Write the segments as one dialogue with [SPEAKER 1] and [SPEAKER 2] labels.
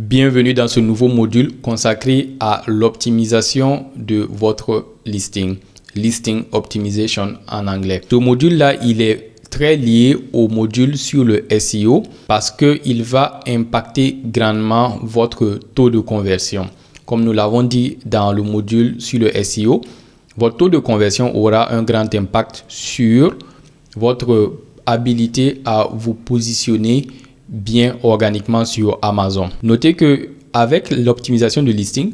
[SPEAKER 1] Bienvenue dans ce nouveau module consacré à l'optimisation de votre listing. Listing Optimization en anglais. Ce module-là, il est très lié au module sur le SEO parce qu'il va impacter grandement votre taux de conversion. Comme nous l'avons dit dans le module sur le SEO, votre taux de conversion aura un grand impact sur votre habilité à vous positionner bien organiquement sur Amazon. Notez que avec l'optimisation de listing,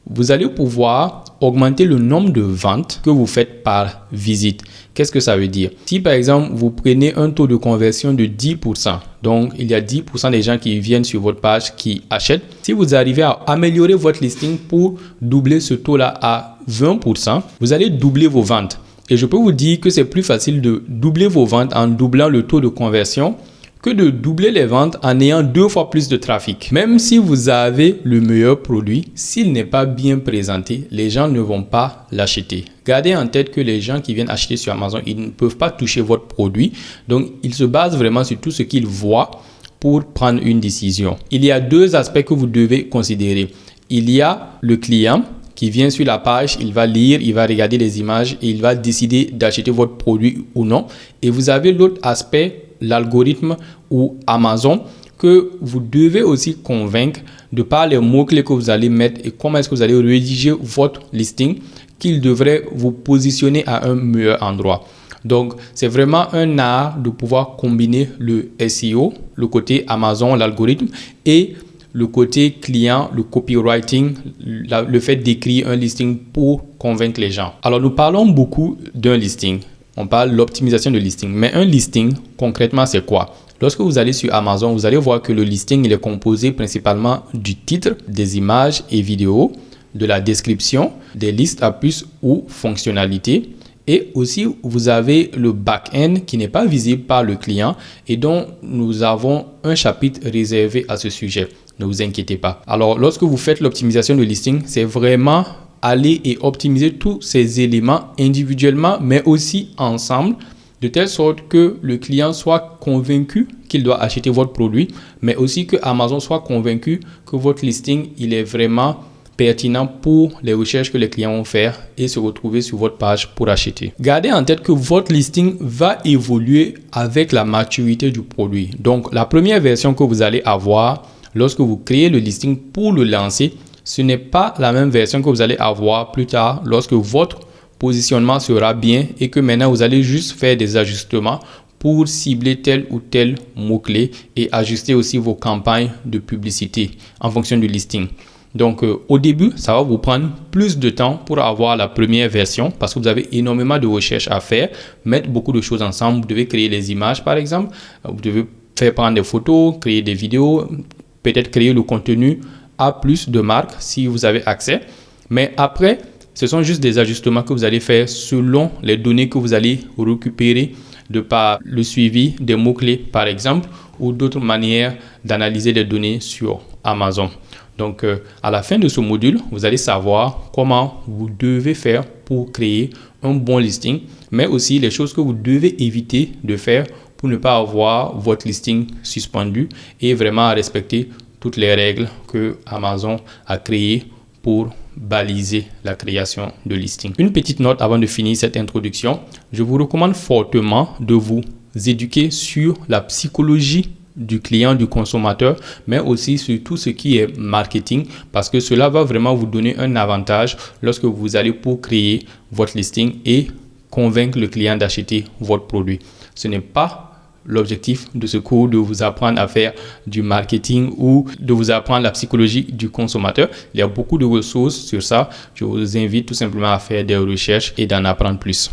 [SPEAKER 1] vous allez pouvoir augmenter le nombre de ventes que vous faites par visite. Qu'est-ce que ça veut dire? Si par exemple, vous prenez un taux de conversion de 10%, donc il y a 10% des gens qui viennent sur votre page qui achètent. Si vous arrivez à améliorer votre listing pour doubler ce taux-là à 20%, vous allez doubler vos ventes. Et je peux vous dire que c'est plus facile de doubler vos ventes en doublant le taux de conversion que de doubler les ventes en ayant 2 fois plus de trafic. Même si vous avez le meilleur produit, s'il n'est pas bien présenté, les gens ne vont pas l'acheter. Gardez en tête que les gens qui viennent acheter sur Amazon, ils ne peuvent pas toucher votre produit. Donc, ils se basent vraiment sur tout ce qu'ils voient pour prendre une décision. Il y a 2 aspects que vous devez considérer. Il y a le client qui vient sur la page, il va lire, il va regarder les images et il va décider d'acheter votre produit ou non. Et vous avez l'autre aspect, l'algorithme ou Amazon, que vous devez aussi convaincre de par les mots-clés que vous allez mettre et comment est-ce que vous allez rédiger votre listing, qu'il devrait vous positionner à un meilleur endroit. Donc, c'est vraiment un art de pouvoir combiner le SEO, le côté Amazon, l'algorithme, et le côté client, le copywriting, le fait d'écrire un listing pour convaincre les gens. Alors, nous parlons beaucoup d'un listing. On parle de l'optimisation de listing. Mais un listing, concrètement, c'est quoi? Lorsque vous allez sur Amazon, vous allez voir que le listing il est composé principalement du titre, des images et vidéos, de la description, des listes à puces ou fonctionnalités. Et aussi, vous avez le back-end qui n'est pas visible par le client et dont nous avons un chapitre réservé à ce sujet. Ne vous inquiétez pas. Alors, lorsque vous faites l'optimisation de listing, c'est vraiment aller et optimiser tous ces éléments individuellement, mais aussi ensemble, de telle sorte que le client soit convaincu qu'il doit acheter votre produit, mais aussi que Amazon soit convaincu que votre listing, il est vraiment pertinent pour les recherches que les clients vont faire et se retrouver sur votre page pour acheter. Gardez en tête que votre listing va évoluer avec la maturité du produit. Donc, la première version que vous allez avoir lorsque vous créez le listing pour le lancer, ce n'est pas la même version que vous allez avoir plus tard lorsque votre positionnement sera bien et que maintenant vous allez juste faire des ajustements pour cibler tel ou tel mot-clé et ajuster aussi vos campagnes de publicité en fonction du listing. Donc, au début, ça va vous prendre plus de temps pour avoir la première version parce que vous avez énormément de recherches à faire, mettre beaucoup de choses ensemble. Vous devez créer les images, par exemple. Vous devez faire prendre des photos, créer des vidéos, peut-être créer le contenu à plus de marques si vous avez accès. Mais après, ce sont juste des ajustements que vous allez faire selon les données que vous allez récupérer de par le suivi des mots-clés, par exemple, ou d'autres manières d'analyser les données sur Amazon. Donc, à la fin de ce module, vous allez savoir comment vous devez faire pour créer un bon listing, mais aussi les choses que vous devez éviter de faire pour ne pas avoir votre listing suspendu et vraiment respecter toutes les règles que Amazon a créées pour baliser la création de listing. Une petite note avant de finir cette introduction. Je vous recommande fortement de vous éduquer sur la psychologie du client, du consommateur, mais aussi sur tout ce qui est marketing parce que cela va vraiment vous donner un avantage lorsque vous allez pour créer votre listing et convaincre le client d'acheter votre produit. Ce n'est pas l'objectif de ce cours de vous apprendre à faire du marketing ou de vous apprendre la psychologie du consommateur. Il y a beaucoup de ressources sur ça. Je vous invite tout simplement à faire des recherches et d'en apprendre plus.